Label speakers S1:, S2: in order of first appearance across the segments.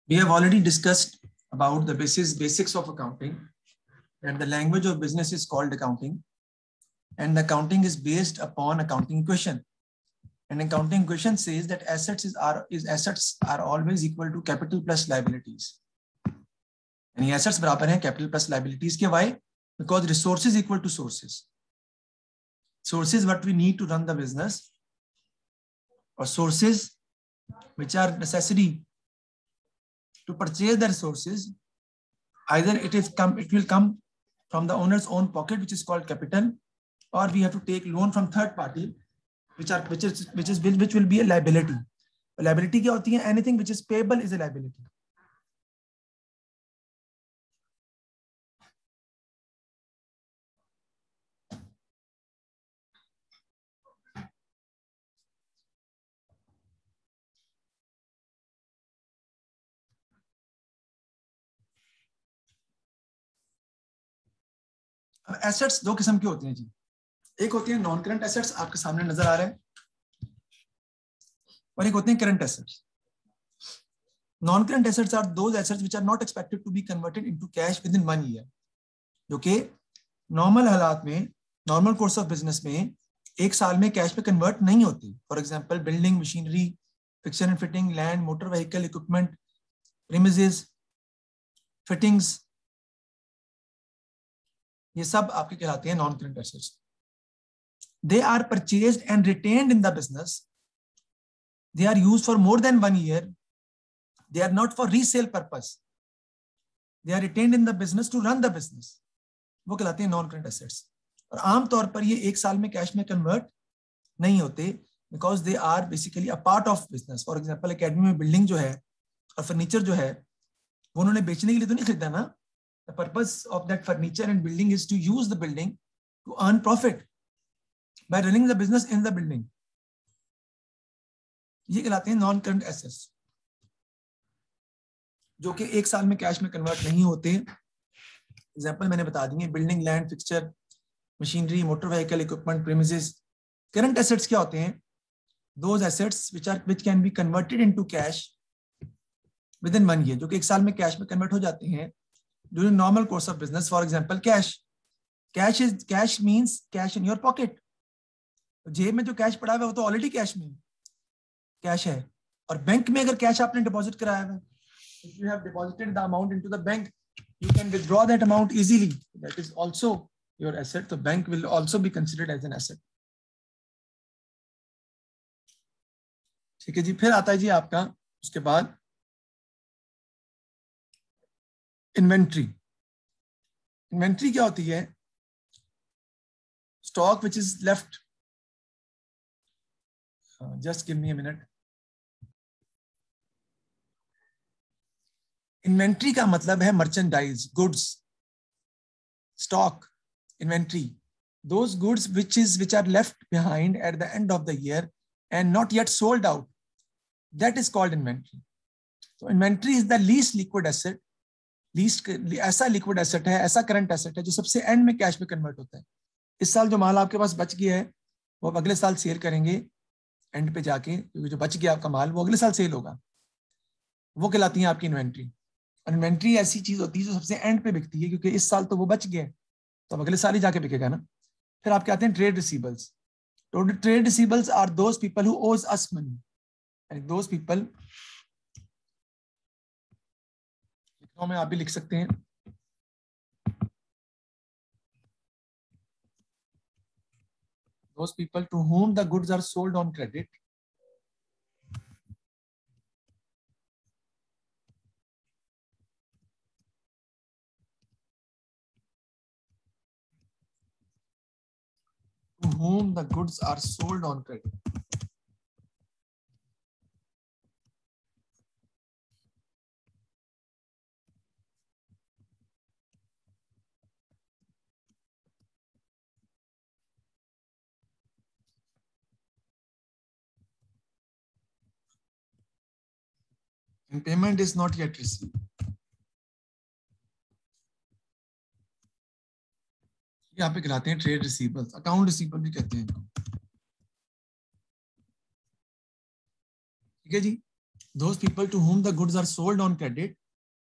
S1: We have already discussed about the basics of accounting, and the language of business is called accounting, and the accounting is based upon accounting equation. And accounting equation says that assets are always equal to capital plus liabilities. यानी assets बराबर हैं capital plus liabilities के. Why? Because resources equal to sources. Sources what we need to run the business, or sources which are necessary to purchase the resources. Either it will come from the owner's own pocket, which is called capital, or we have to take loan from third party, which will be a liability. A liability क्या होती है? Anything which is payable is a liability. Assets दो किस्म की होती हैं जी. एक होती है नॉन करंट एसेट्स, आपके सामने नजर आ रहे हैं, और एक होते हैं current assets. Non current assets are those assets which are not expected to be converted into cash within 1 year, जो कि नॉर्मल हालात में, नॉर्मल कोर्स ऑफ बिजनेस में 1 साल में कैश में कन्वर्ट नहीं होती. For example building, machinery, fixer and fitting, land, motor vehicle, equipment, premises, fittings, ये सब आपके कहलाते हैं non current assets. They are purchased and retained in the business. They are used for more than 1 year. They are not for resale purpose. They are retained in the business to run the business. वो कहलाते हैं non current assets. और आमतौर पर ये 1 साल में cash में कन्वर्ट नहीं होते, because they are basically a part of business. For example academy में बिल्डिंग जो है और फर्नीचर जो है वो उन्होंने बेचने के लिए तो नहीं खरीदा ना. The purpose of that furniture and building is to use the building to earn profit by running the business in the building. ये कहलाते हैं नॉन करंट एसेट्स, जो कि 1 साल में कैश में कन्वर्ट नहीं होते. एग्जांपल मैंने बता दिए, building, land, fixture, machinery, motor vehicle, equipment, premises. Current assets क्या होते हैं? Those assets which can be converted into cash within 1 year, जो कि 1 साल में कैश में कन्वर्ट हो जाते हैं during normal course of business. For example, cash means cash in your pocket. जेब में जो कैश पड़ा हुआ है वो तो ऑलरेडी कैश में कैश है. और बैंक में अगर कैश आपने डिपॉजिट कराया है, if you have deposited the amount into the bank, you can withdraw that amount easily. That is also your asset. So bank will also be considered as an asset. ठीक है जी. फिर आता है जी आपका उसके बाद इन्वेंट्री. इन्वेंट्री क्या होती है? Stock which is left. Just give me a minute. Inventory का मतलब है merchandise, goods, stock. Inventory, those goods which are left behind at the end of the year and not yet sold out, that is called inventory. So inventory is the least liquid asset. ऐसा liquid asset है, ऐसा current asset है जो सबसे and में cash में convert होता है. इस साल जो माल आपके पास बच गया है वो आप अगले साल सेल करेंगे एंड पे जाके, क्योंकि जो बच गया आपका माल वो अगले साल सेल होगा. वो कहलाती है आपकी इन्वेंट्री. और इन्वेंट्री ऐसी चीज होती है जो सबसे एंड पे बिकती है, क्योंकि इस साल तो वो बच गया है तो अब अगले साल ही जाके बिकेगा ना. फिर आपके आते हैं trade receivables. Trade receivables are those people who owe us money, and those people, में आप भी लिख सकते हैं, those people to whom the goods are sold on credit, to whom the goods are sold on credit. And payment is not yet received. यहाँ पे कहलाते हैं ट्रेड रिसीवेबल्स. अकाउंट रिसीवेबल भी कहते हैं. ठीक है जी. those people to whom the goods are sold on credit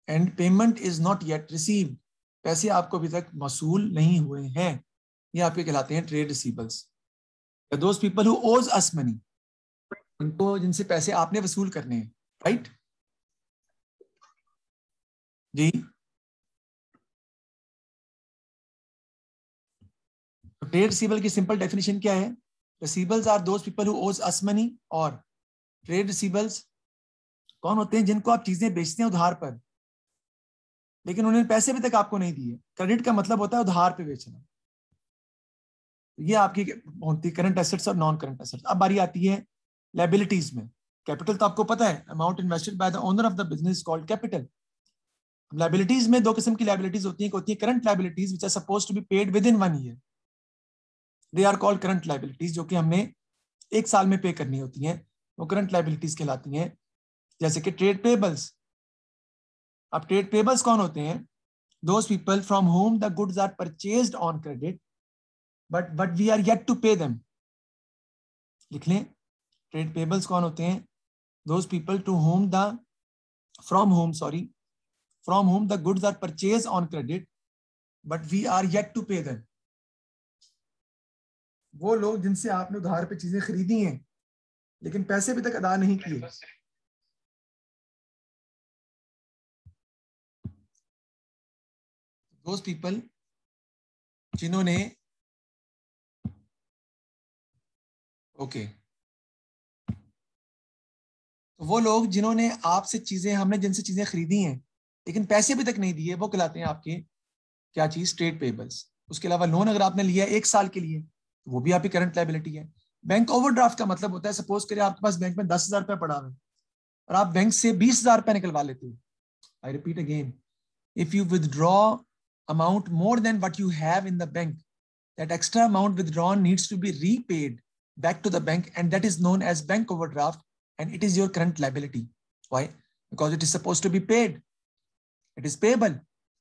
S1: and payment is not yet received, पैसे आपको अभी तक मसूल नहीं हुए हैं, ये आपके कहलाते हैं trade receivables. those people who owes us money, उनको जिनसे पैसे आपने वसूल करने हैं, राइट जी. ट्रेड रिसीवेबल की सिंपल डेफिनेशन क्या है? Receivables are those people who owe us money, और ट्रेड रिसीवेबल्स कौन होते हैं? जिनको आप चीजें बेचते हैं उधार पर, लेकिन उन्होंने पैसे अभी तक आपको नहीं दिए. क्रेडिट का मतलब होता है उधार पे बेचना. ये आपकी होती है करंट एसेट्स और नॉन करंट एसेट्स. अब बारी आती है लायबिलिटीज में. कैपिटल तो आपको पता है, amount invested by the owner of the business called capital. Liabilities में दो किस्म की लायबिलिटीज होती हैं. होती है current liabilities which are supposed to be paid within 1 year. They are called current liabilities, जो कि हमने 1 साल में पे करनी होती हैं, वो करंट लायबिलिटीज कहलाती हैं. जैसे कि ट्रेड पेबल्स. अब ट्रेड पेबल्स कौन होते हैं? Those people from whom the goods are purchased on credit but we are yet to pay them. लिख लें, ट्रेड पेबल्स कौन होते हैं? Those people to whom the from whom the goods are purchase on credit but we are yet to pay them. वो लोग जिनसे आपने उधार पे चीजें खरीदी हैं लेकिन पैसे अभी तक अदा नहीं किए. दोज पीपल जिन्होंने तो वो लोग जिन्होंने आपसे चीजें, हमने जिनसे चीजें खरीदी हैं लेकिन पैसे अभी तक नहीं दिए, वो कहलाते हैं आपके क्या चीज? Trade payables. उसके अलावा लोन अगर आपने लिया 1 साल के लिए, तो वो भी आपकी करंट लायबिलिटी है. बैंक ओवरड्राफ्ट का मतलब होता है, सपोज करिए आपके पास बैंक में 10,000 रुपया पड़ा है और आप बैंक से 20,000 रुपया निकलवा लेते हो. I repeat again, if you withdraw amount more than what you have in the bank, that extra amount withdrawn needs to be repaid back to the bank, and that is known as bank overdraft, and it is your current liability. Why? Because it is supposed to be paid. It is payable.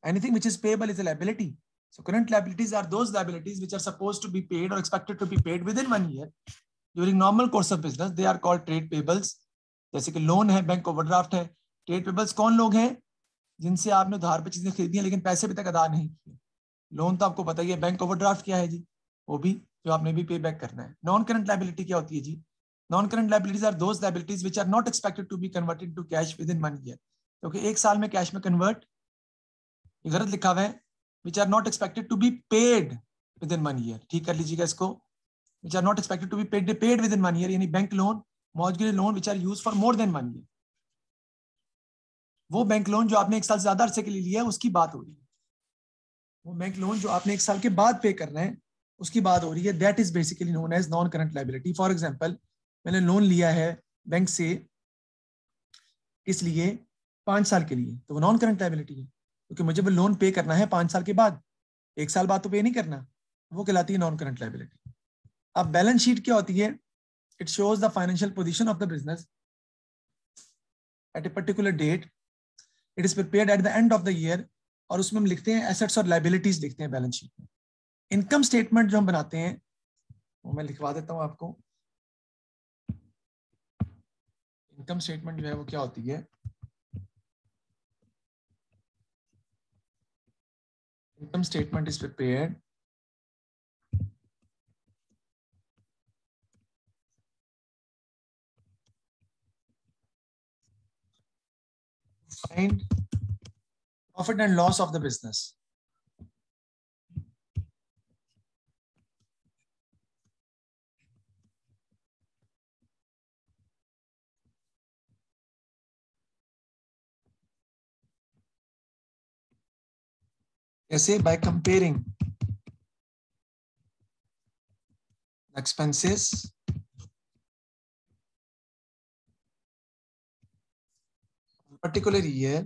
S1: Anything which is payable is a liability. So current liabilities are those liabilities which are supposed to be paid or expected to be paid within 1 year during normal course of business. They are called trade payables. जैसे कि loan है, bank overdraft है. Trade payables कौन लोग हैं? जिनसे आपने उधार पे चीजें खरीदी हैं लेकिन पैसे अभी तक अदा नहीं किए. लोन तो आपको पता ही है. बैंक ओवरड्राफ्ट क्या है जी? वो भी जो आपने भी पे बैक करना है. नॉन करंट लायबिलिटी क्या होती है जी? Non current liabilities are those liabilities which are not expected to be converted to cash within 1 year. क्योंकि 1 साल में कैश में कन्वर्ट, ये गलत लिखा हुआ है, which are not expected to be paid within 1 year. ठीक कर लीजिएगा इसको. Which are not expected to be paid within 1 year, यानी bank loan, mortgage loan which are used for more than 1 year. वो bank loan जो आपने 1 साल से ज्यादा अरसे के लिए लिया है उसकी बात हो रही है. वो बैंक लोन जो आपने 1 साल के बाद पे करना है उसकी बात हो रही है. That is basically known as non current liability. For example, मैंने लोन लिया है बैंक से, इसलिए 5 साल के लिए, तो वो नॉन करंट लायबिलिटी है क्योंकि मुझे वो लोन पे करना है 5 साल के बाद. 1 साल बाद तो पे नहीं करना. वो कहलाती है नॉन करंट लायबिलिटी. अब बैलेंस शीट क्या होती है? It shows the financial position of the business at a particular date. It is prepared at the end of the year, और उसमें हम लिखते हैं एसेट्स और लायबिलिटीज लिखते हैं बैलेंस शीट में. इनकम स्टेटमेंट जो हम बनाते हैं वो मैं लिखवा देता हूं आपको. इनकम स्टेटमेंट जो है वो क्या होती है? Income statement is prepared find profit and loss of the business. ऐसे by comparing expenses particular year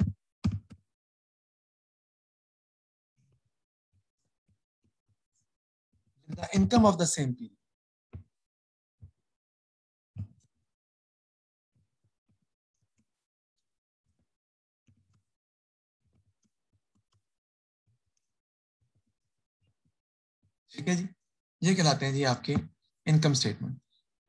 S1: with the income of the same period. ठीक है जी, ये कहलाते हैं जी आपके income statement.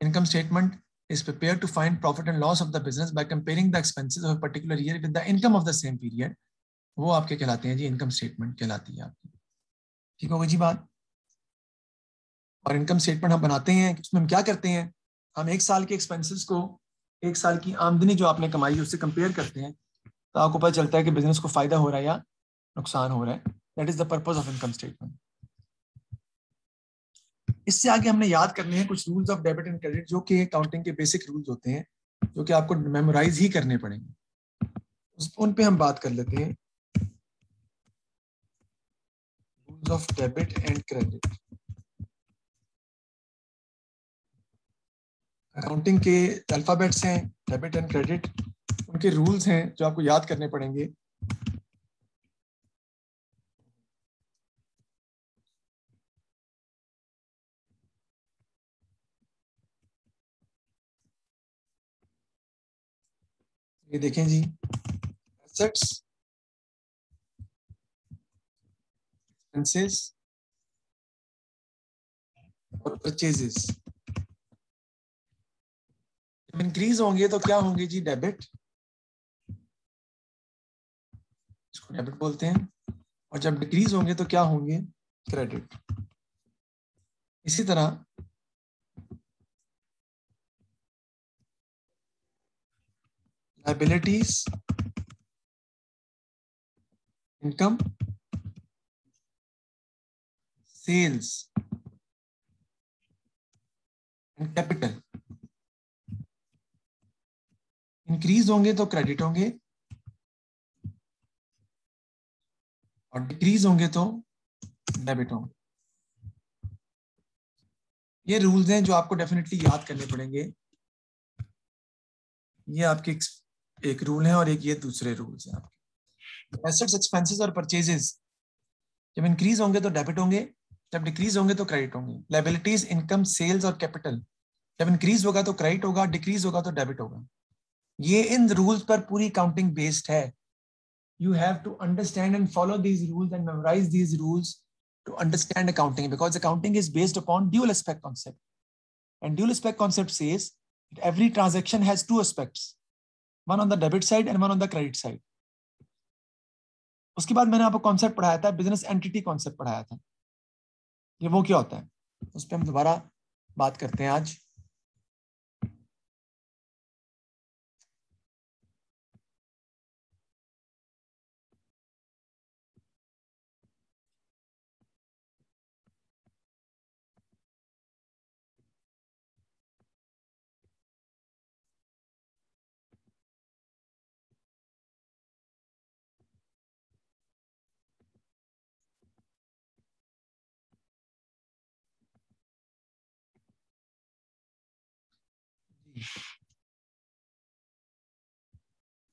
S1: Income statement is prepared to find profit and loss of the business by comparing the expenses of a particular year with the income of the same period, वो आपके कहलाते हैं जी इनकम स्टेटमेंट कहलाती है आपकी। ठीक होगी जी बात। और इनकम स्टेटमेंट हम बनाते हैं, उसमें हम क्या करते हैं, हम एक साल के एक्सपेंसेस को एक साल की आमदनी जो आपने कमाई है उससे कंपेयर करते हैं, तो आपको पता चलता है कि बिजनेस को फायदा हो रहा है या नुकसान हो रहा है। That is the purpose of income statement. इससे आगे हमने याद करने हैं कुछ rules of debit and credit, जो कि अकाउंटिंग के बेसिक रूल्स होते हैं, जो कि आपको मेमोराइज ही करने पड़ेंगे। उन पे हम बात कर लेते हैं। Rules of debit and credit accounting के अल्फाबेट्स हैं, डेबिट एंड क्रेडिट, उनके रूल्स हैं जो आपको याद करने पड़ेंगे। ये देखें जी, एसेट्स, एक्सपेंसेस और परचेजेस। जब इंक्रीज होंगे तो क्या होंगे जी, डेबिट, इसको डेबिट बोलते हैं, और जब डिक्रीज होंगे तो क्या होंगे, क्रेडिट। इसी तरह liabilities, income, sales and capital increase होंगे तो क्रेडिट होंगे और डिक्रीज होंगे तो डेबिट होंगे। ये रूल्स हैं जो आपको डेफिनेटली याद करने पड़ेंगे। ये आपके एक रूल है और एक ये दूसरे रूल्स हैं आपके। एसेट्स, एक्सपेंसेस और परचेजेस जब इंक्रीज होंगे तो डेबिट होंगे, जब डिक्रीज होंगे तो क्रेडिट होंगे। लायबिलिटीज, इनकम, सेल्स और कैपिटल जब इंक्रीज होगा तो क्रेडिट होगा, डिक्रीज होगा तो डेबिट होगा। ये इन रूल्स पर पूरी अकाउंटिंग बेस्ड है। You have to understand and follow these rules and memorize these rules to understand accounting, because accounting is based upon dual aspect concept, and dual aspect concept says that every transaction has two aspects, one on the debit side and one on the credit side. उसके बाद मैंने आपको concept पढ़ाया था, business entity concept पढ़ाया था। ये वो क्या होता है, उस पर हम दोबारा बात करते हैं आज।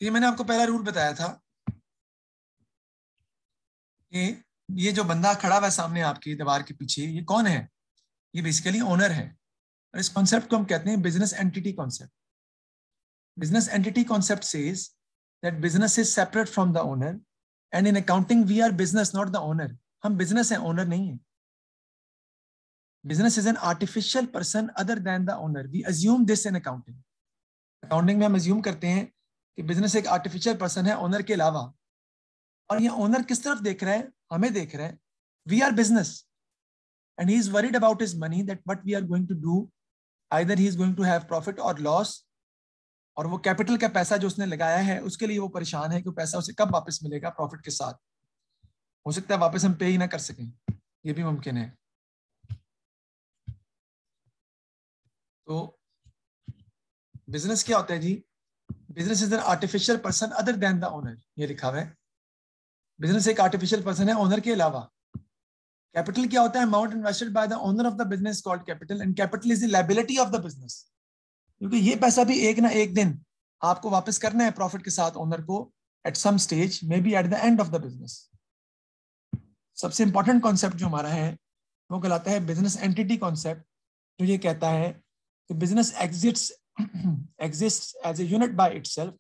S1: ये मैंने आपको पहला रूल बताया था कि ये जो बंदा खड़ा हुआ है सामने आपकी दीवार के पीछे, ये कौन है, ये बेसिकली ओनर है। और इस कॉन्सेप्ट को हम कहते हैं business entity concept. Business entity concept says that business is separate from the owner, and in accounting we are business not the owner. हम बिजनेस है, ओनर नहीं है। Business is an artificial person other than the owner, we assume this in accounting. Accounting में हम assume करते हैं कि business एक आर्टिफिशियल पर्सन है ओनर के अलावा। और ये ओनर किस तरफ देख रहा है, हमें देख रहा है। We are business and he is worried about his money, that what we are going to do, either he is going to have profit or loss। और वो कैपिटल का पैसा जो उसने लगाया है उसके लिए वो परेशान है कि पैसा उसे कब वापस मिलेगा प्रॉफिट के साथ। हो सकता है वापस हम पे ही ना कर सकें, ये भी मुमकिन है। तो बिजनेस क्या होता है जी, business is an artificial person other than the owner, ये लिखा हुआ है। बिजनेस एक आर्टिफिशियल पर्सन है ओनर के अलावा। कैपिटल क्या होता है, amount invested by the owner of the business called capital, and capital is the liability of the business. क्योंकि ये पैसा भी एक ना एक दिन आपको वापस करना है प्रॉफिट के साथ ओनर को, at some stage, may be at the end of the business. सबसे इंपॉर्टेंट कॉन्सेप्ट जो हमारा है वो कहलाता है बिजनेस एंटिटी कॉन्सेप्ट, जो ये कहता है कि business exists as a unit by itself,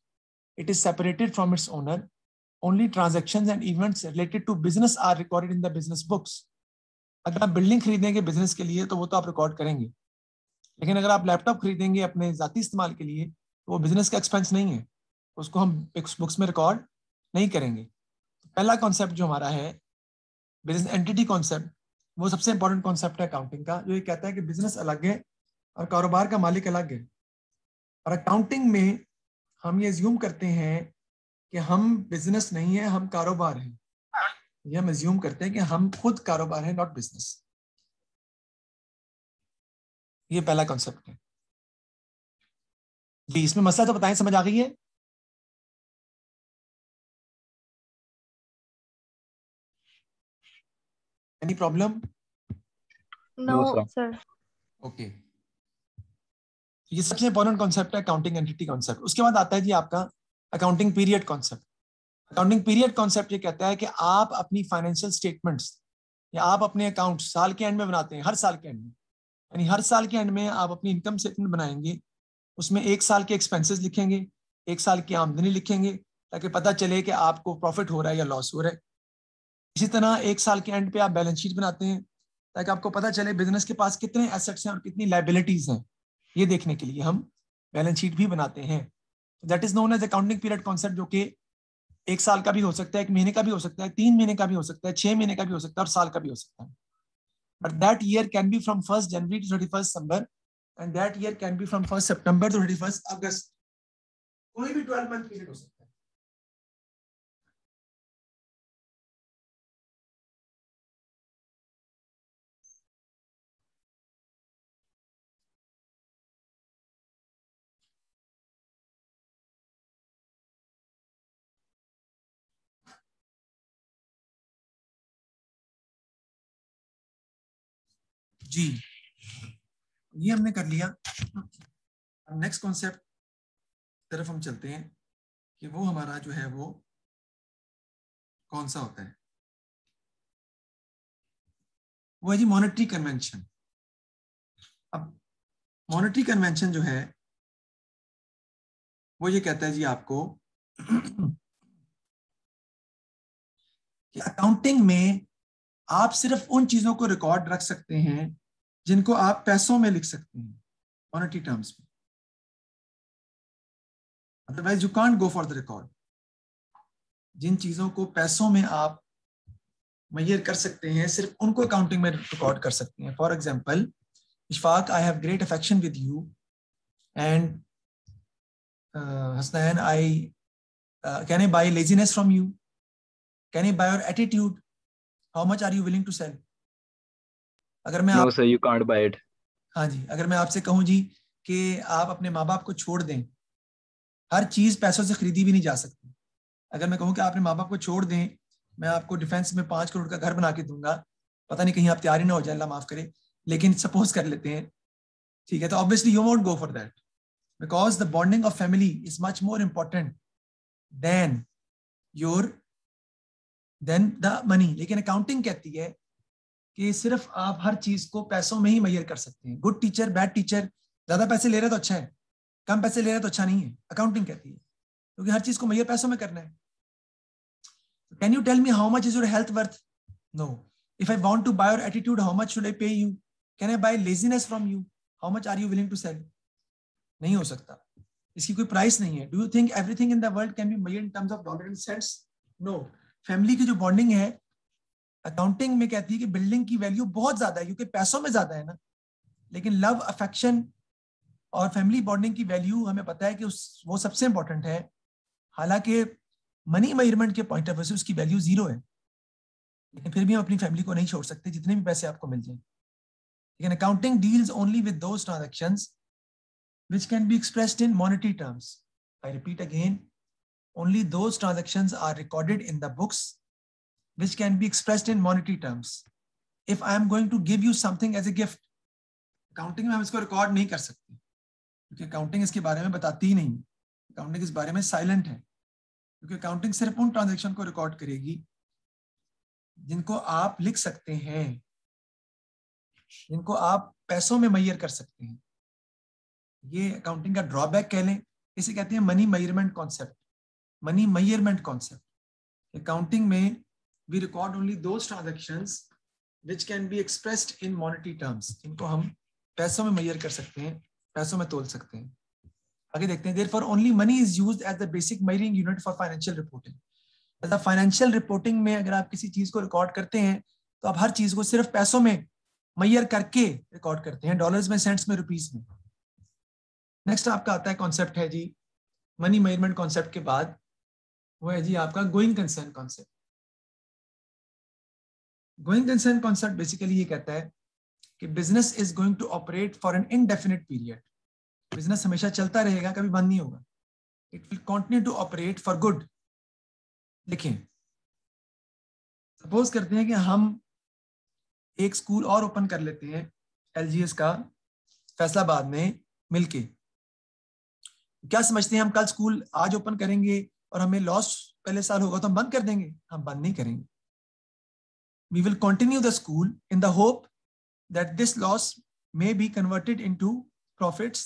S1: it is separated from its owner, only transactions and events related to business are recorded in the business books। अगर आप बिल्डिंग खरीदेंगे बिजनेस के लिए तो वो तो आप रिकॉर्ड करेंगे, लेकिन अगर आप लैपटॉप खरीदेंगे अपने जाती इस्तेमाल के लिए तो वो बिजनेस का एक्सपेंस नहीं है, उसको हम बुक्स में रिकॉर्ड नहीं करेंगे। पहला कॉन्सेप्ट जो हमारा है बिजनेस एंटिटी कॉन्सेप्ट, वो सबसे इंपॉर्टेंट कॉन्सेप्ट है अकाउंटिंग का, जो ये कहता है कि बिजनेस अलग है और कारोबार का मालिक अलग है। और अकाउंटिंग में हम ये एज्यूम करते हैं कि हम बिजनेस नहीं है, हम कारोबार हैं। ये हम एज्यूम करते हैं कि हम खुद कारोबार हैं, नॉट बिजनेस। ये पहला कॉन्सेप्ट है जी। इसमें मसला तो बताएं, समझ आ गई है? Any problem?
S2: No sir.
S1: Okay, ये सबसे इंपॉर्टेंट कॉन्सेप्ट है अकाउंटिंग एंटिटी कॉन्सेप्ट। उसके बाद आता है जी आपका accounting period concept. Accounting period concept ये कहता है कि आप अपनी फाइनेंशियल स्टेटमेंट्स या आप अपने अकाउंट साल के एंड में बनाते हैं, हर साल के एंड में, यानी हर साल के एंड में आप अपनी इनकम स्टेटमेंट बनाएंगे, उसमें एक साल के एक्सपेंसेस लिखेंगे, एक साल की आमदनी लिखेंगे, ताकि पता चले कि आपको प्रॉफिट हो रहा है या लॉस हो रहा है। इसी तरह एक साल के एंड पे आप बैलेंस शीट बनाते हैं, ताकि आपको पता चले बिजनेस के पास कितने एसेट्स हैं और कितनी लाइबिलिटीज हैं। ये देखने के लिए हम बैलेंस शीट भी बनाते हैं। That is known as accounting period concept, जो कि एक साल का भी हो सकता है, एक महीने का भी हो सकता है, 3 महीने का भी हो सकता है, 6 महीने का भी हो सकता है और साल का भी हो सकता है। But that year can be from 1 January to 31 December and that year can be from 1 September to 31 August. कोई भी 12 मंथ पीरियड हो सकता है। जी, ये हमने कर लिया। अब नेक्स्ट कॉन्सेप्ट तरफ हम चलते हैं कि वो हमारा जो है वो कौन सा होता है। वो है जी मॉनेटरी कन्वेंशन। अब मॉनेटरी कन्वेंशन जो है वो ये कहता है जी आपको कि अकाउंटिंग में आप सिर्फ उन चीजों को रिकॉर्ड रख सकते हैं जिनको आप पैसों में लिख सकते हैं, मॉनेटरी टर्म्स में। Otherwise you can't go for the record. जिन चीजों को पैसों में आप मेजर कर सकते हैं, सिर्फ उनको अकाउंटिंग में रिकॉर्ड कर सकते हैं। For example, Ishfaq, I have great affection with you and Hasnain, can I buy laziness from you? Can I buy your attitude? How much are you willing to sell? अगर मैं
S3: No, sir, you can't buy it.
S1: हाँ जी, अगर मैं आपसे कहूँ जी कि आप अपने माँ बाप को छोड़ दें, हर चीज पैसों से खरीदी भी नहीं जा सकती। अगर मैं कहूँ कि आपने माँ बाप को छोड़ दें, मैं आपको डिफेंस में 5 करोड़ का घर बना के दूंगा, पता नहीं कहीं आप तैयार ही ना हो जाए, अल्लाह माफ करे, लेकिन सपोज कर लेते हैं, ठीक है, तो obviously you won't go for that because the bonding of family is much more important than your than the money. लेकिन अकाउंटिंग कहती है कि सिर्फ आप हर चीज को पैसों में ही मेजर कर सकते हैं। गुड टीचर, बैड टीचर, ज्यादा पैसे ले रहे तो अच्छा है, कम पैसे ले रहे तो अच्छा नहीं है, अकाउंटिंग कहती है, क्योंकि हर चीज को मेजर पैसों में करना है। Can you tell me how much is your health worth? No. If I want to buy your attitude, how much should I pay you? Can I buy laziness from you? How much are you willing to sell? नहीं हो सकता, इसकी कोई price नहीं है। Do you think everything in the world can be measured in terms of dollar and cents? No. Family की जो bonding है अकाउंटिंग में कहती है कि बिल्डिंग की वैल्यू बहुत ज्यादा है, क्योंकि पैसों में ज्यादा है ना, लेकिन लव, अफेक्शन और फैमिली बॉन्डिंग की वैल्यू हमें पता है कि वो सबसे इंपॉर्टेंट है। हालांकि मनी मेजरमेंट के पॉइंट ऑफ व्यू से उसकी वैल्यू 0 है, लेकिन फिर भी हम अपनी फैमिली को नहीं छोड़ सकते जितने भी पैसे आपको मिल जाए। लेकिन accounting deals only with those transactions which can be expressed in monetary terms. I repeat again, only those transactions are recorded in the books which can be expressed in monetary terms. If I am going to give you something as a gift, accounting में हम इसको record नहीं कर सकते, क्योंकि accounting इसके बारे में बताती ही नहीं। अकाउंटिंग इस बारे में साइलेंट है, क्योंकि अकाउंटिंग सिर्फ उन ट्रांजैक्शन को रिकॉर्ड करेगी जिनको आप लिख सकते हैं, जिनको आप पैसों में मेजर कर सकते हैं। ये अकाउंटिंग का ड्रॉबैक कह लें, इसे कहते हैं money measurement concept. Money measurement concept accounting में we record only those transactions which can be expressed in monetary terms, जिनको हम पैसों में मेजर कर सकते हैं, पैसों में तोल सकते हैं। आगे देखते हैं, therefore only money is used as the basic measuring unit for financial reporting. Financial reporting में अगर आप किसी चीज को रिकॉर्ड करते हैं तो आप हर चीज को सिर्फ पैसों में मेजर करके रिकॉर्ड करते हैं, डॉलर्स में, सेंट्स में, रुपीस में। नेक्स्ट आपका आता है कॉन्सेप्ट है जी मनी मेजरमेंट कॉन्सेप्ट के बाद, वो है जी आपका going concern concept. Going concern concept basically ये कहता है कि business is going to operate for an indefinite period. Business हमेशा चलता रहेगा, कभी बंद नहीं होगा। It will continue to operate for good. देखिए, सपोज करते हैं कि हम एक स्कूल और ओपन कर लेते हैं एलजीएस का फैसलाबाद में मिलके। क्या समझते हैं हम कल स्कूल आज ओपन करेंगे और हमें लॉस पहले साल होगा तो हम बंद कर देंगे? हम बंद नहीं करेंगे। We will continue the school in the hope that this loss may be converted into profits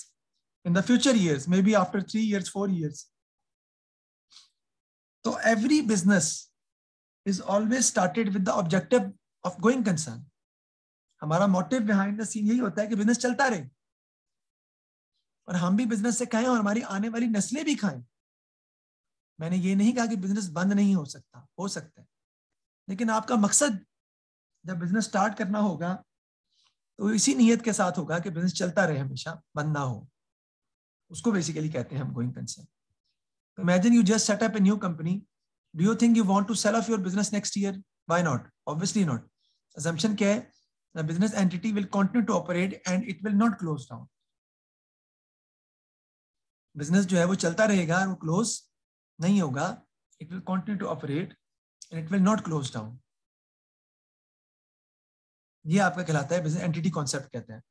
S1: in the future years, maybe after 3 years, 4 years. So every business is always started with the objective of going concern. हमारा motive behind the scene यही होता है कि business चलता रहे और हम भी बिजनेस से खाएं और हमारी आने वाली नस्लें भी खाएं। मैंने ये नहीं कहा कि बिजनेस बंद नहीं हो सकता, हो सकता है, लेकिन आपका मकसद जब बिजनेस स्टार्ट करना होगा तो इसी नीयत के साथ होगा कि बिजनेस चलता रहे, हमेशा बंद ना हो। उसको बेसिकली कहते हैं हम going concern. Imagine you just set up a new company. Do you think you want to sell off your business next year? Why not? Obviously not. Assumption क्या है? The business entity will continue to operate and it will not close down. Business जो है वो चलता रहेगा, वो close नहीं होगा। It will continue to operate and it will not close down. ये आपका कहलाता है बिजनेस एंटिटी कॉन्सेप्ट। कहता है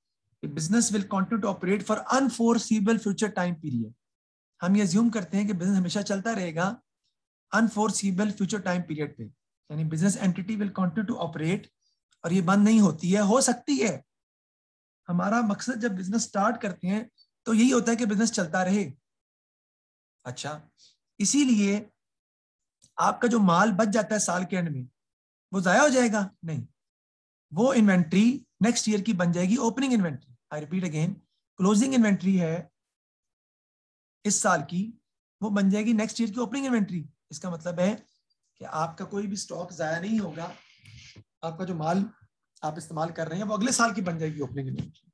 S1: business will continue to operate for unforeseeable future time period. हम ये अज्यूम करते हैं कि बिजनेस हमेशा चलता रहेगा अनफोरसीबल फ्यूचर टाइम पीरियड पे, यानी business entity will continue to operate और ये बंद नहीं होती है। हो सकती है, हमारा मकसद जब बिजनेस स्टार्ट करते हैं तो यही होता है कि बिजनेस चलता रहे। अच्छा, इसीलिए आपका जो माल बच जाता है साल के एंड में वो जाया हो जाएगा? नहीं, वो इन्वेंट्री नेक्स्ट ईयर की बन जाएगी opening inventory. I repeat again, closing inventory है इस साल की, वो बन जाएगी नेक्स्ट ईयर की ओपनिंग इन्वेंट्री। इसका मतलब है कि आपका कोई भी स्टॉक जाया नहीं होगा। आपका जो माल आप इस्तेमाल कर रहे हैं वो अगले साल की बन जाएगी ओपनिंग इन्वेंट्री।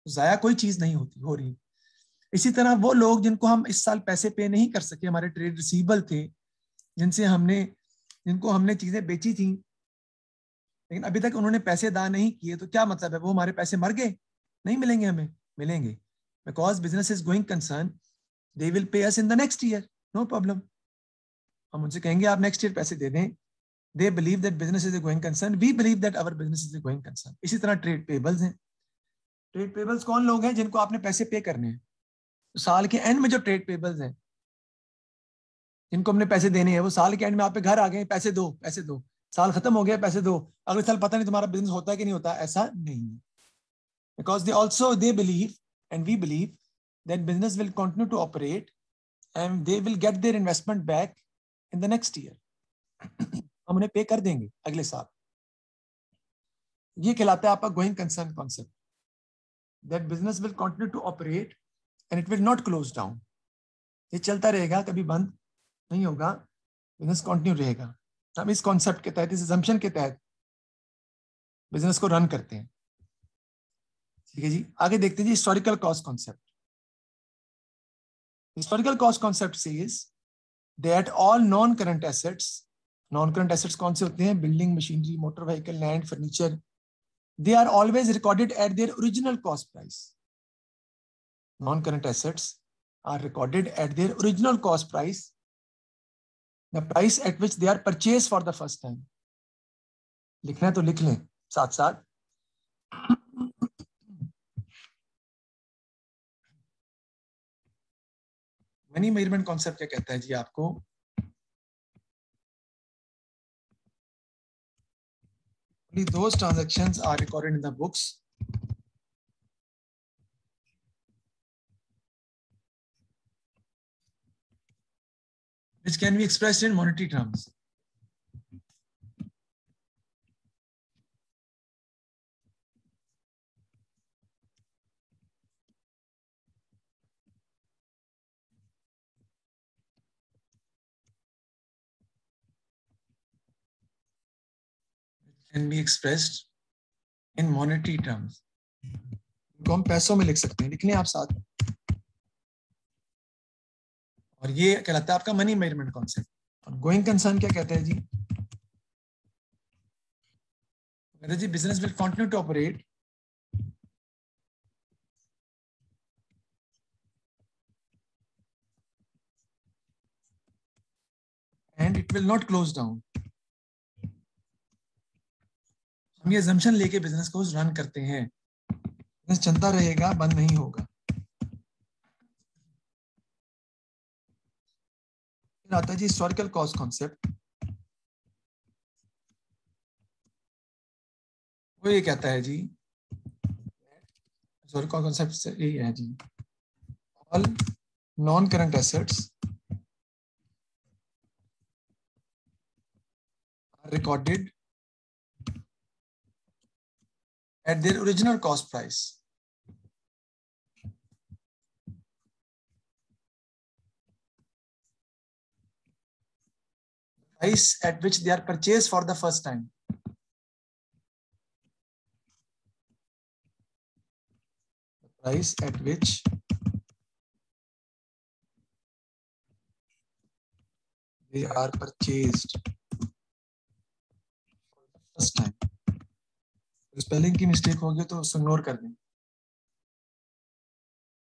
S1: जाया कोई चीज नहीं होती हो रही। इसी तरह वो लोग जिनको हम इस साल पैसे पे नहीं कर सके, हमारे ट्रेड रिसीवेबल थे, जिनको हमने चीजें बेची थी लेकिन अभी तक उन्होंने पैसे अदा नहीं किए, तो क्या मतलब है? वो हमारे पैसे मर गए? नहीं मिलेंगे, हमें मिलेंगे। Because business is going concern, they will pay us in the next year, no problem. हम उनसे कहेंगे आप नेक्स्ट ईयर पैसे दे दें। They believe that business is a going concern, we believe that our business is a going concern. इसी तरह trade payables हैं। ट्रेड पेबल्स कौन लोग हैं? जिनको आपने पैसे पे करने हैं। तो साल के एंड में जो ट्रेड पेबल्स हैं, जिनको हमने पैसे देने हैं, वो साल के एंड में आप पे घर आ गए, पैसे दो, पैसे दो, साल खत्म हो गया, पैसे दो, अगले साल पता नहीं तुम्हारा बिजनेस होता है कि नहीं होता। ऐसा नहीं है। Because they believe and we believe that business will continue to operate and they will get their investment back in the next year. हम उन्हें पे कर देंगे अगले साल। ये कहलाता है आपका going concern concept, that business will continue to operate and it will not close down. ये चलता रहेगा, कभी बंद नहीं होगा, बिजनेस कंटिन्यू रहेगा। हम इस कॉन्सेप्ट के तहत, इस असम्पशन के तहत बिजनेस को रन करते हैं। ठीक है जी, आगे देखते हैं जी historical cost concept. Historical cost concept says that all non current assets कौन से होते हैं? Building, machinery, motor vehicle, land, furniture, they are always recorded at their original cost price. Non-current assets are recorded at their original cost price, the price at which they are purchased for the first time. लिखना है तो लिख लें साथ साथ। Money measurement concept क्या कहता है जी आपको? Only those transactions are recorded in the books which can be expressed in monetary terms. Can be expressed in monetary terms, इनको हम पैसों में लिख सकते हैं, लिख लें आप साथ। और ये कहलाता है आपका मनी मेजरमेंट कॉन्सेप्ट। और गोइंग कंसर्न क्या कहता है जी? कहते हैं जी business will continue to operate and it will not close down. हम ये अजम्पशन लेके बिजनेस को रन करते हैं, बिजनेस चलता रहेगा, बंद नहीं होगा। फिर आता है जी हिस्टोरिकल कॉस्ट कॉन्सेप्ट। वो ये कहता है जी, हिस्टोरिकल कॉन्सेप्ट से यही है जी, all non current assets are recorded at their original cost price. Price at which they are purchased for the first time. The price at which they are purchased for the first time. Spelling की mistake होगी तो उसको ignore कर दें।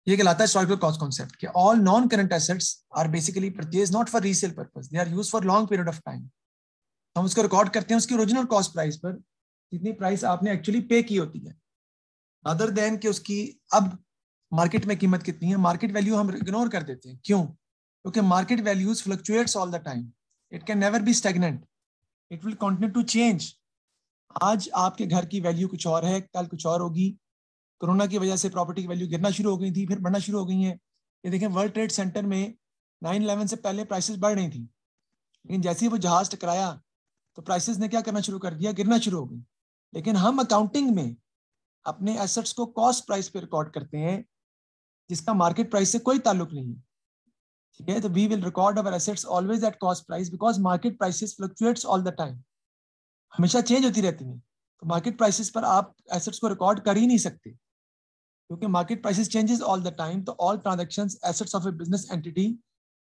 S1: ये कहलाता है historical cost concept कि all non current assets are basically purchase not for resale purpose, they are used for long period of time. हम उसको रिकॉर्ड करते हैं उसकी ओरिजिनल कॉस्ट प्राइस पर, जितनी प्राइस आपने एक्चुअली पे की होती है, अदर देन कि उसकी अब मार्केट में कीमत कितनी है। मार्केट वैल्यू हम इग्नोर कर देते हैं, क्यों? क्योंकि market values fluctuates all the time, it can never be stagnant, it will continue to change. आज आपके घर की वैल्यू कुछ और है, कल कुछ और होगी। कोरोना की वजह से प्रॉपर्टी की वैल्यू गिरना शुरू हो गई थी, फिर बढ़ना शुरू हो गई है। ये देखें वर्ल्ड ट्रेड सेंटर में 9/11 से पहले प्राइसेस बढ़ रही थी, लेकिन जैसे ही वो जहाज टकराया तो प्राइसेस ने क्या करना शुरू कर दिया, गिरना शुरू हो गई। लेकिन हम अकाउंटिंग में अपने एसेट्स को कॉस्ट प्राइस पे रिकॉर्ड करते हैं, जिसका मार्केट प्राइस से कोई ताल्लुक नहीं है। ठीक है, तो we will record our assets always at cost price because market prices fluctuates all the time, हमेशा चेंज होती रहती है। तो मार्केट प्राइसेस पर आप एसेट्स को रिकॉर्ड कर ही नहीं सकते, क्योंकि market prices changes all the time. तो all transactions assets of a business entity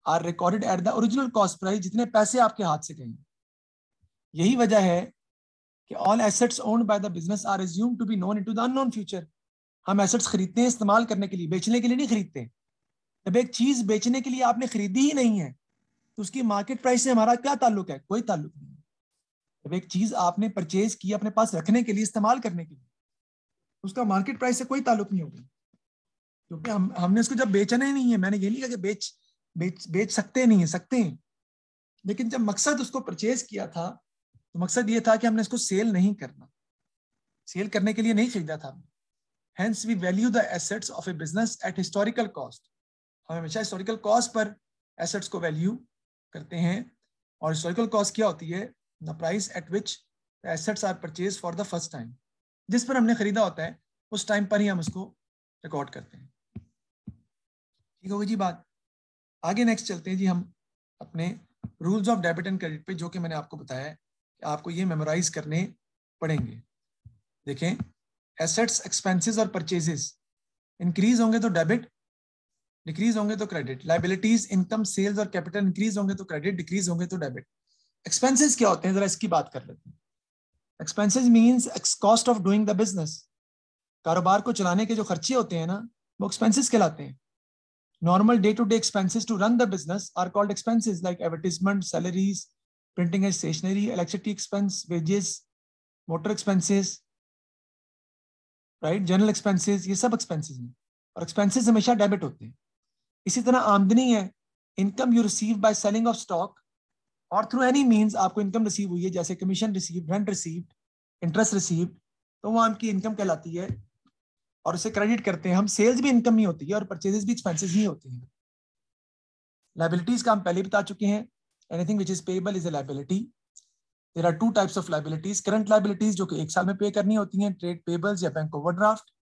S1: are recorded at the original cost price, जितने पैसे आपके हाथ से गए। यही वजह है कि all assets owned by the business are assumed to be known into the unknown future. हम एसेट्स खरीदते हैं इस्तेमाल करने के लिए, बेचने के लिए नहीं खरीदते। जब एक चीज बेचने के लिए आपने खरीदी ही नहीं है तो उसकी मार्केट प्राइस से हमारा क्या ताल्लुक है? कोई ताल्लुक नहीं। जब एक चीज आपने परचेज की अपने पास रखने के लिए, इस्तेमाल करने के लिए, उसका मार्केट प्राइस से कोई ताल्लुक नहीं होगा, क्योंकि हमने उसको जब बेचना ही नहीं है। मैंने ये नहीं कहा कि बेच सकते नहीं है, सकते हैं, लेकिन जब मकसद उसको परचेज किया था तो मकसद ये था कि हमने इसको सेल नहीं करना, सेल करने के लिए नहीं खरीदा था। Hence we value the assets of a business at historical cost. हम हमेशा historical cost पर assets को value करते हैं। और historical cost क्या होती है? The price at which the assets are purchased for the first time. जिस पर हमने खरीदा होता है उस टाइम पर ही हम उसको रिकॉर्ड करते हैं। ठीक होगी जी बात? आगे नेक्स्ट चलते हैं जी हम अपने rules of debit and credit पे, जो कि मैंने आपको बताया है कि आपको ये मेमोराइज करने पड़ेंगे। देखें, एसेट्स, एक्सपेंसेस और परचेजेस इंक्रीज होंगे तो डेबिट, डिक्रीज होंगे तो क्रेडिट। लायबिलिटीज, इनकम, सेल्स और कैपिटल इंक्रीज होंगे तो क्रेडिट, डिक्रीज होंगे तो डेबिट। एक्सपेंसेस क्या होते हैं, जरा इसकी बात कर लेते हैं। Expenses means cost of doing the business. कारोबार को चलाने के जो खर्चे होते हैं ना, वो एक्सपेंसेस कहलाते हैं। Normal day to day expenses to run the business are called expenses, like advertisement, salaries, printing and stationery, electricity expense, wages, motor expenses, right, general expenses, ये सब एक्सपेंसेस हैं। और एक्सपेंसेस हमेशा डेबिट होते हैं। इसी तरह आमदनी है, income you receive by selling of stock और थ्रू एनी मींस आपको इनकम रिसीव हुई है, जैसे commission receive, rent receive, interest receive, तो वो आपकी इनकम कहलाती है और उसे क्रेडिट करते हैं हम। सेल्स भी इनकम ही होती है और परचेजेस भी एक्सपेंसेस ही होती हैं। लायबिलिटीज का हम पहले बता चुके हैं, anything which is payable is a liability. There are two types of liabilities, current liabilities जो कि 1 साल में पे करनी होती हैं, ट्रेड पेबल्स या बैंक ओवरड्राफ्ट,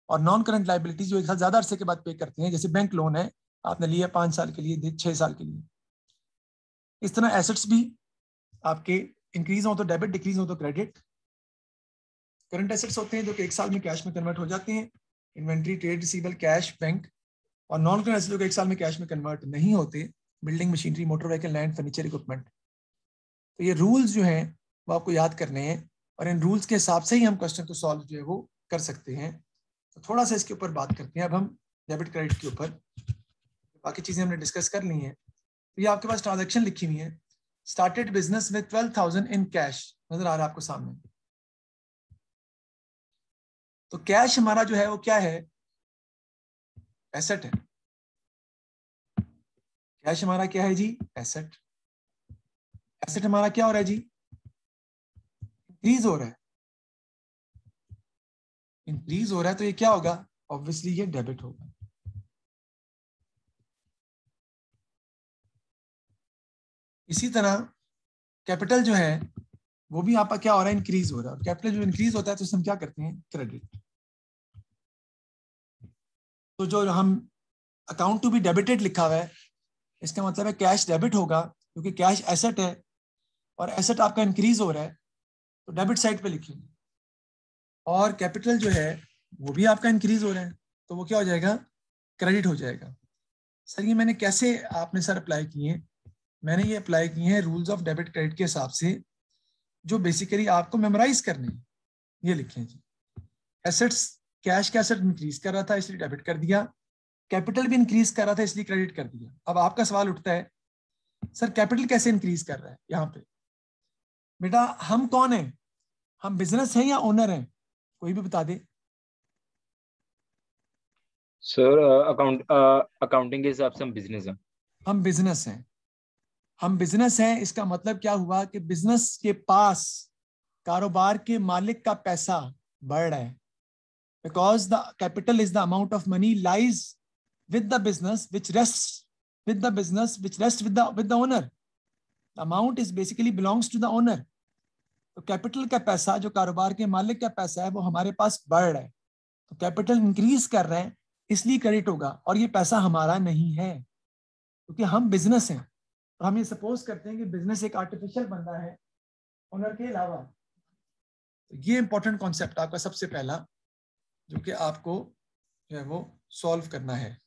S1: और नॉन करंट लायबिलिटीज जो 1 साल ज्यादा अरसे के बाद पे करते हैं, जैसे बैंक लोन है आपने लिया 5 साल के लिए, 6 साल के लिए। इस तरह एसेट्स भी आपके इंक्रीज हो तो डेबिट, डिक्रीज हो तो क्रेडिट। करंट एसेट्स होते हैं जो कि 1 साल में कैश में कन्वर्ट हो जाते हैं, inventory, trade receivable, cash, bank. और नॉन करंट एसेट्स जो कि 1 साल में कैश में कन्वर्ट नहीं होते, building, machinery, motor vehicle, land, furniture, equipment. तो ये रूल्स जो हैं वो आपको याद करने हैं और इन रूल्स के हिसाब से ही हम क्वेश्चन को सॉल्व जो है वो कर सकते हैं। तो थोड़ा सा इसके ऊपर बात करते हैं अब हम डेबिट क्रेडिट के ऊपर। बाकी चीजें हमने डिस्कस कर ली हैं। तो ये आपके पास ट्रांजैक्शन लिखी हुई है, started business with 12,000 in cash, नजर आ रहा है आपको सामने। तो कैश हमारा जो है वो क्या है, एसेट है। कैश हमारा क्या है जी, एसेट। एसेट हमारा क्या हो रहा है जी, इंक्रीज हो रहा है। इंक्रीज हो रहा है तो ये क्या होगा, ऑब्वियसली ये डेबिट होगा। इसी तरह कैपिटल जो है वो भी आपका क्या हो रहा है, इंक्रीज हो रहा है। और कैपिटल जो इंक्रीज होता है तो हम क्या करते हैं, क्रेडिट। तो जो हम अकाउंट टू बी डेबिटेड लिखा हुआ है, इसका मतलब है कैश डेबिट होगा, क्योंकि कैश एसेट है और एसेट आपका इंक्रीज हो रहा है, तो डेबिट साइड पे लिखेंगे। और कैपिटल जो है वो भी आपका इंक्रीज हो रहा है, तो वो क्या हो जाएगा, क्रेडिट हो जाएगा। सर ये मैंने कैसे आपने सर अप्लाई किए हैं, मैंने ये अप्लाई किए हैं रूल्स ऑफ डेबिट क्रेडिट के हिसाब से, जो बेसिकली आपको मेमोराइज करने हैं। ये लिखें जी, एसेट्स, कैश का एसेट इंक्रीज कर रहा था इसलिए डेबिट कर दिया, कैपिटल भी इंक्रीज कर रहा था इसलिए क्रेडिट कर दिया। अब आपका सवाल उठता है, सर कैपिटल कैसे इंक्रीज कर रहा है यहाँ पे। बेटा हम कौन है, हम बिजनेस हैं या ओनर हैं, कोई भी बता दे।
S3: सर अकाउंटिंग के हिसाब से हम बिजनेस हैं।
S1: हम बिजनेस हैं, हम बिजनेस हैं। इसका मतलब क्या हुआ कि बिजनेस के पास कारोबार के मालिक का पैसा बढ़ रहा है, because the capital is the amount of money lies with the business which rests with the business which rests with the owner. The amount is basically belongs to the owner. तो कैपिटल का पैसा, जो कारोबार के मालिक का पैसा है, वो हमारे पास बढ़ रहा है, तो कैपिटल इंक्रीज कर रहे हैं इसलिए क्रेडिट होगा। और ये पैसा हमारा नहीं है क्योंकि हम बिजनेस हैं, और हम ये सपोज करते हैं कि बिजनेस एक आर्टिफिशियल बन रहा है ओनर के अलावा। तो ये इंपॉर्टेंट कॉन्सेप्ट आपका सबसे पहला जो कि आपको जो है वो सॉल्व करना है।